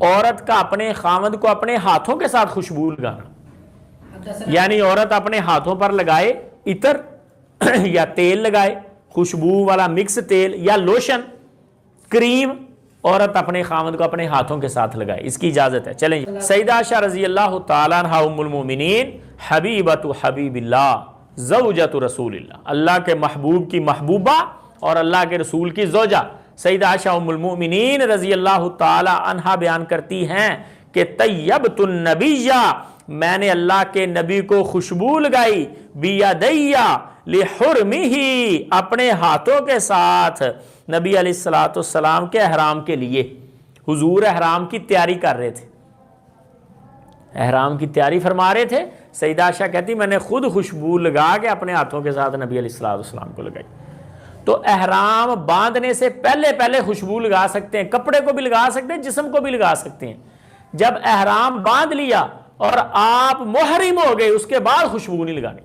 عورت کا اپنے خاوند کو اپنے ہاتھوں کے ساتھ خوشبو لگانا، یعنی عورت اپنے ہاتھوں پر لگائے عطر یا تیل لگائے، خوشبو والا مکس تیل یا لوشن، کریم، عورت اپنے خاوند کو اپنے ہاتھوں کے ساتھ لگائے، اس کی اجازت ہے۔ چلیں سیدہ عائشہ رضی اللہ تعالیٰ عنہا ام المومنین حبیبۃ حبیب اللہ زوجۃ رسول اللہ، اللہ کے محبوب کی محبوبہ اور اللہ کے رسول کی زوجہ سیدہ عائشہ ام المومنین رضی اللہ تعالیٰ عنہا بیان کرتی ہیں کہ طیبت النبی، میں نے اللہ کے نبی کو خوشبو لگائی، بیدیہ لحرمہ، اپنے ہاتھوں کے ساتھ، نبی علیہ السلام کے احرام کے لیے۔ حضور احرام کی تیاری کر رہے تھے، احرام کی تیاری فرما رہے تھے، سیدہ عائشہ کہتی میں نے خود خوشبو لگا کے اپنے ہاتھوں کے ساتھ نبی علیہ السلام کو لگائی۔ تو احرام باندھنے سے پہلے خوشبو لگا سکتے ہیں، کپڑے کو بھی لگا سکتے ہیں، جسم کو بھی لگا سکتے ہیں۔ جب احرام باندھ لیا اور آپ محرم ہو گئے، اس کے بعد خوشبو نہیں لگانی۔